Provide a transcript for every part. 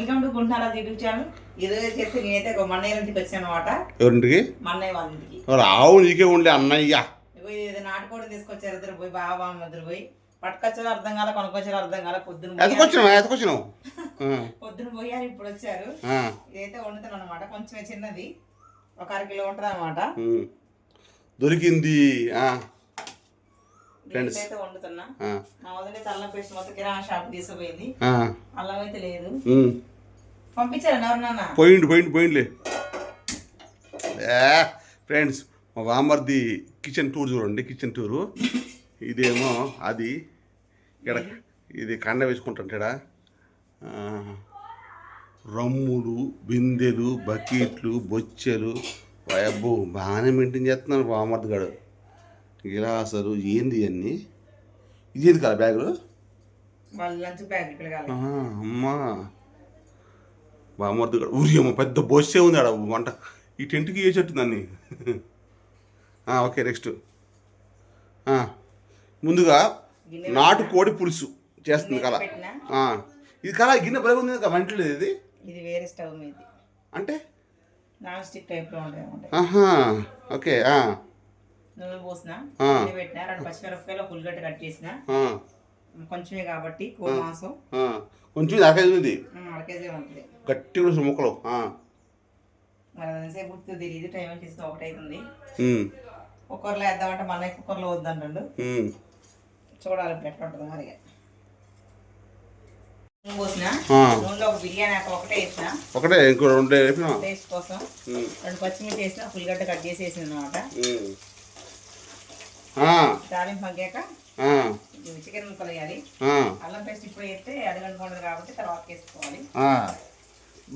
Welcome to Guntala YouTube channel. ఈరోజు చేస్తే నేనైతే ఒక మన్నయ్య ఇంటికి వచ్చాను అనమాట. ఎవరింటికి? మన్నయ్య వాళ్ళ ఇంటికి. రావు నీకే ఉండే అన్నయ్య. ఇది నాటుకోడి తీసుకొచ్చారు ఇద్దరు పోయి, బాబా ఇద్దరు పోయి పట్టుకొచ్చారు అర్థం కాల, కొనుక్కొచ్చారు అర్థం కాల. పొద్దున పొద్దున పోయారు, ఇప్పుడు వచ్చారు. ఇదైతే వండుతాను అనమాట. కొంచెం చిన్నది, ఒక 1/2 కిలో ఉంటుంది అనమాట. దొరికింది అయితే వండుతున్నా. మా వదిలైతే అల్లం పేస్ట్ మొత్తం కిరాణా షాప్ తీసుకుపోయింది. అల్లం అయితే లేదు, పంపించారు ఎవరినన్నా. పోయిండులే ఫ్రెండ్స్. మా బామ్మర్ది కిచెన్ టూర్ చూడండి, కిచెన్ టూరు. ఇదేమో అది ఇక్కడ ఇది కండ వేసుకుంటాడా. రమ్ములు, బిందెలు, బకెట్లు, బొచ్చెలు. అబ్బో బాగానే మెయింటైన్ చేస్తున్నాను బామ్మర్ది గాడు. గిలాసలు ఏంది అన్నీ. ఇదేంది కదా బ్యాగులు? అమ్మా బామ్మర్ది గాడు ఊరి అమ్మ పెద్ద బొచ్చే ఉంది ఆడ వంట. ఈ టెంట్కి ఏ చెట్టు దాన్ని. Okay next. ముందుగా నాటుకోడి పులుసు చేస్తుంది కళ. ఇది కళ గిన్నె బలగా ఉంది కదా మంటలేదు. ఇది ఇది వేరే స్టవ్ మీద అంటే నాన్ స్టిక్ టైప్లో ఉంటాయి. ఓకే. నూనె పోసిన, పెట్టిన 2 పచ్చిమిరపకాయలు, ఉల్లిగడ్డ కట్ చేసిన. కొంచెమే కాబట్టి కోడి మాంసం కొంచెం అరకేజీ ఉంటుంది. గట్టి ముక్కలు. మరి అదేసేపు గుర్తు తెలియదు. టైం వచ్చేసి 1 అవుతుంది. కుక్కర్లో వేద్దామంటే మళ్ళీ కుక్కర్లో వద్దంటాడు. చూడాలి ఇప్పుడు ఎట్లా ఉంటుంది మరి. నూనె పోసిన, నూనెలో ఒక బిర్యానీ ఆకు ఒకటే వేసిన, ఒకటే ఇంకో 2 టేస్ట్ కోసం 2 పచ్చిమిర్చి వేసిన, ఉల్లిగడ్డ కట్ చేసి వేసింది అనమాట. తాలింపు మగ్గాక చికెన్ ముక్కలు వేయాలి. అల్లం పేస్ట్ ఇప్పుడు వేస్తే అడగనుకుంటుంది కాబట్టి తర్వాత వేసుకోవాలి.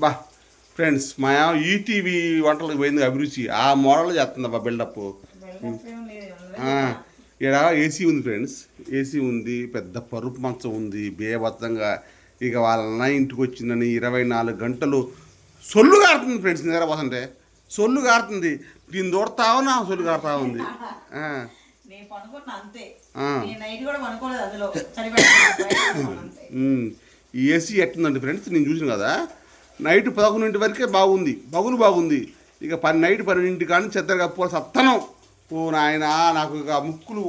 బా ఫ్రెండ్స్, మా ఈటీవీ వంటలకు పోయింది అభిరుచి. ఆ మోడల్ చేస్తుంది అబ్బా బిల్డప్. ఇక్కడ ఏసీ ఉంది ఫ్రెండ్స్, ఏసీ ఉంది, పెద్ద పరుపు మంచం ఉంది బేభత్తంగా. ఇక వాళ్ళ అన్నయ్య ఇంటికి వచ్చిందని 24 గంటలు సొల్లు కారుతుంది ఫ్రెండ్స్. నిద్రపోతుంటే సొల్లు కారుతుంది. దీన్ని దూడతావు నా సొల్లు కారుతా ఉంది. ఈ ఏసీ ఎట్టుందండి ఫ్రెండ్స్, నేను చూసిన కదా. నైట్ 11 వరకే బాగుంది, బాగుంది. ఇక నైట్ 12 కానీ చెత్త కప్పుకోవాలి సత్తనం. ఓ నాయన, నాకు ఇక ముక్కులు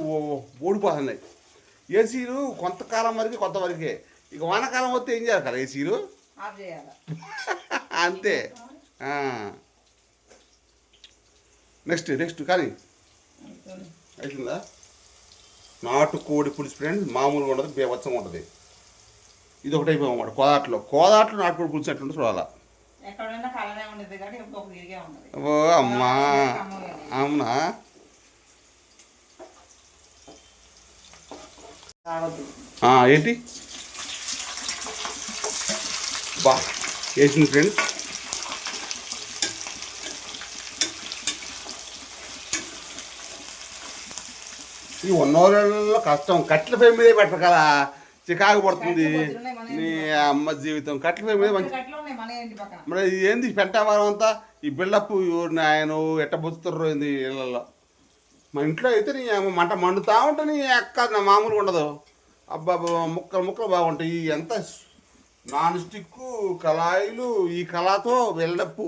ఓడిపోతున్నాయి. ఏసీలు కొంతకాలం వరకే, కొత్త వరకే. ఇక వానాకాలం వస్తే ఏం చేయాలి కదా ఏసీలు. అంతే. నెక్స్ట్ కానీ అవుతుందా. నాటుకోడి పులుసు ఫ్రెండ్స్ మామూలుగా ఉండదు, బేవచ్చంగా ఉంటుంది. ఇది ఒకటి అయిపోయి అన్నమాట. కోదాట్లో నాటుకోడి పులుసు ఎట్లుంటే చూడాలా. ఓ అమ్మా, అవునా. ఏంటి బా వేసింది ఫ్రెండ్స్. ఈ 1 రోజులలో కష్టం. కట్టెల పొయ్యి మీదే పెట్టరు కదా, చికాకు పడుతుంది నీ అమ్మ జీవితం. కట్టెల పొయ్యి మీద మంచి. మరి ఏంది పెంటావారం అంతా ఈ బిల్డప్. ఆయన ఎట్ట బుచ్చుతారు ఏంది ఇళ్ళల్లో. మా ఇంట్లో అయితే నీ మంట మండుతూ ఉంటే నీ ఎక్క మామూలుగా ఉండదు. అబ్బా ముక్కలు బాగుంటాయి. ఎంత నాన్ స్టిక్ కళాయిలు, ఈ కళాతో బిల్డప్.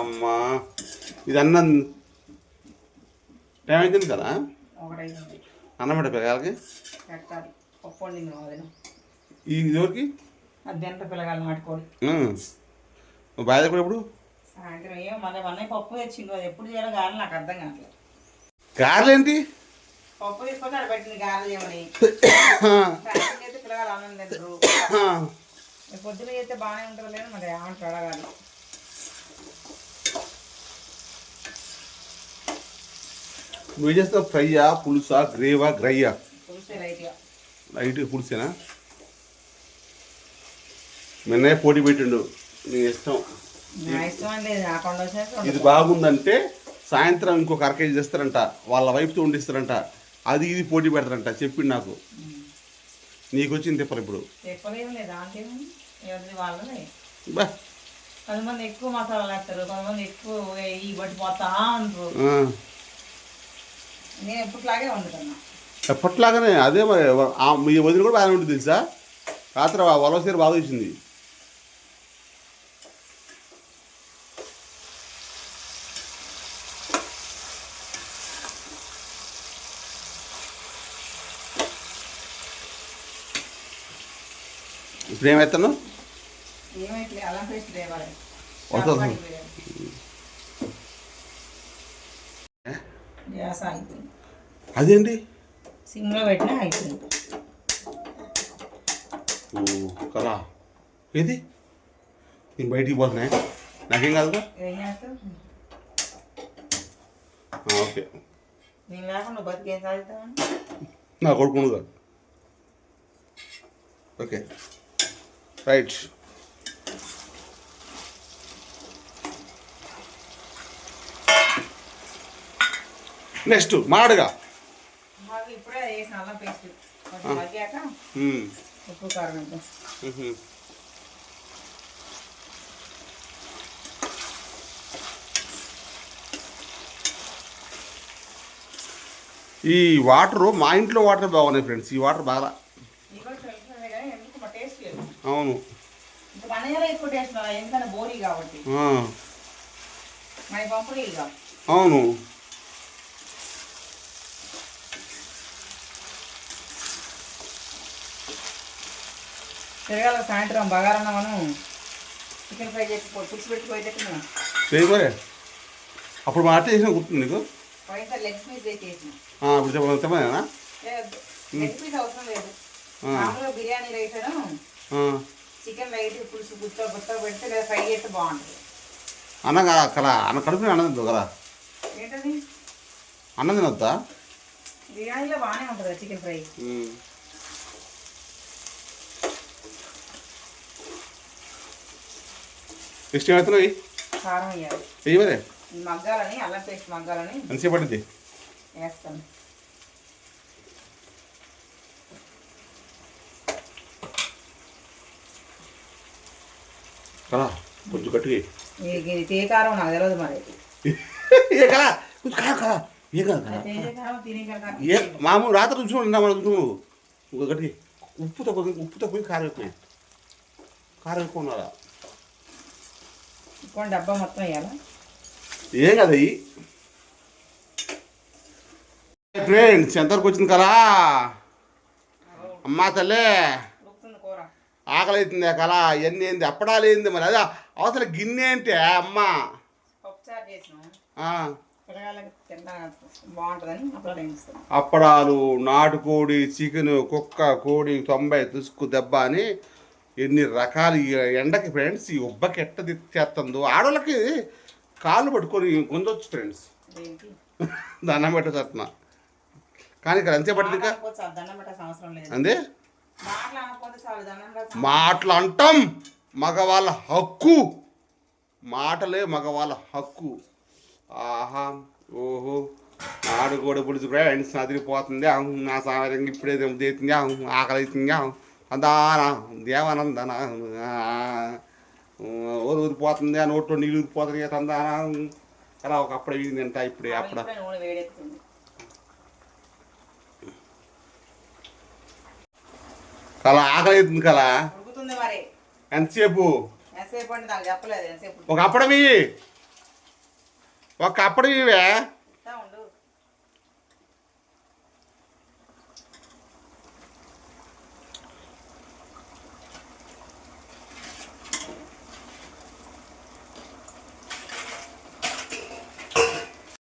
అమ్మా ఇది అన్నం టైం అవుతుంది కదా. అన్నం పెట్ట పిల్లగాలకి ఈ ఎవరికి పిల్లగాలు నాటుకోడి బాధ కూడా. ఎప్పుడు సాయంత్రం ఏమో మన పప్పు తెచ్చిండు. అది ఎప్పుడు చేయాలో గారెలు నాకు అర్థం కావట్లేదు. గారెలు ఏంటి? పప్పు తీసుకొని అక్కడ పెట్టింది గారెలు ఏమని. సాయంత్రం అయితే పిల్లగాలు అన్నం తింటారు. పొద్దున అయితే బాగానే ఉంటుంది లేదు, మరి ఏమంటారు అడగాలి. నువ్వు చేస్తావు ఫ్రైయా, పులుసా, గ్రేవా, గ్రైయా? పులుసే, లైట్గా పులుసేనా. నిన్నే పోటీ పెట్టిండు, నీ ఇష్టం. ఇది బాగుందంటే సాయంత్రం ఇంకొక 1/2 కేజీ చేస్తారంట, వాళ్ళ వైపుతో వండిస్తారంట. అది ఇది పోటీ పెడతారంట చెప్పిండు నాకు. నీకు వచ్చింది తిప్పలు ఇప్పుడు. బా కొంతమంది ఎక్కువ మసాలాలు వేస్తారు, కొంతమంది ఎక్కువ ఈ బట్టి పోతా ఉంటారు. నేను ఎప్పటిలాగే వండుతున్నా. ఎప్పట్లాగానే అదే మరి మీ వదిలి కూడా బాగానే ఉంటుంది తెలుసా. రాత్రి వలసీర బాగా వచ్చింది. ఇప్పుడు ఏమవుతాను అదేంటి సిమ్లో పెట్టినా అయిపోయింది కదా. ఏది నేను బయటికి పోతున్నాయి నాకేం కాదు. ఓకే నేను లేకుండా బతికేం సాగుతామని నా కొడుకును కాదు. Okay right. నెక్స్ట్ మాడుగా ఇప్పుడే వేసిన అల్లం పేస్ట్ కొంచెం మగ్గాక ఉప్పు కారం వేద్దాం. ఈ వాటరు మా ఇంట్లో వాటర్ బాగున్నాయి ఫ్రెండ్స్. ఈ వాటర్ బాగా అవును అవును తిరగాల సాయంత్రం బగారన్న మనం చికెన్ ఫ్రై చేసి పులుసు పెట్టిపోయేటట్టు చేయమరే. అప్పుడు మా అట్ట చేసిన గుర్తుంది నీకు. లెగ్ పీస్ చేసిన ఇప్పుడు చెప్పమేనా. లెగ్ పీస్ అవసరం లేదు. మామూలుగా బిర్యానీ రైస్ చికెన్ లైట్ పులుసు గుత్త పెడితే లేదా ఫ్రై చేస్తే బాగుంటుంది. అన్నగా కదా అన్న కడుపు అన్నం తింటుంది కదా. ఏంటది అన్నం తినొద్దా? బిర్యానీలో బాగానే ఉంటుంది చికెన్ ఫ్రై. నెక్స్ట్ ఏమవుతున్నాయి? కారం వేయాలి. వేయమరే మగ్గాలని అల్లం పేస్ట్ మగ్గాలని ఎంతసేపు పడుతుంది? వేస్తాను. కదా కొంచెం గట్టిగా ఏ కారం నాకు తెలియదు మరి. ఏ కదా కొంచెం కాదు కదా ఏ కాదు ఏ మామూలు రాత్రి రుచుకున్నా మనం రుచుకున్నావు ఇంకో గట్టిగా. ఉప్పు తక్కువ కారం ఎక్కువ. కారం ఎక్కువ ఉన్నారా? డబ్బా మొత్తం వేయాలా? ఏం కదా అయ్యి ఫ్రెండ్స్. ఎంతవరకు వచ్చింది కదా అమ్మా తల్లే. ఆకలి అవుతుంది కదా. ఇవన్నీ ఏంది అప్పడాలు ఏంది మరి. అదే అవసరం గిన్నె అంటే అమ్మ అప్పడాలు నాటుకోడి చికెన్ కుక్క కోడి 90 తుసుకు దెబ్బ అని ఎన్ని రకాలు. ఎండకి ఫ్రెండ్స్ ఈ ఉబ్బకి ఎట్ట తెచ్చేస్తుందో. ఆడవాళ్ళకి కాళ్ళు పట్టుకొని కొందొచ్చు ఫ్రెండ్స్. దండం పెట్టేస్తున్నా కానీ ఇక్కడ అంతే పట్టింది. ఇంకా అంతే మాటలు అంటాం మగవాళ్ళ హక్కు. మాటలే మగవాళ్ళ హక్కు. ఆహా ఓహో ఆడుకోడి పులుసు ఫ్రెండ్స్ అదిరిపోతుంది. నా సాయంత్రం ఇప్పుడే దేతుంది ఆకలి అవుతుంది అందానా దేవానందన ఊరిపోతుంది. ఆ నోట్లో నీళ్ళు ఊరిపోతుంది తందానా అలా ఒకప్పుడు వీగింది అంట. ఇప్పుడే అప్పుడు కలా ఆకలి అవుతుంది కలా. ఎంతసేపు? ఒక అప్పడం ఇవి ఒక అప్పడం ఇవే.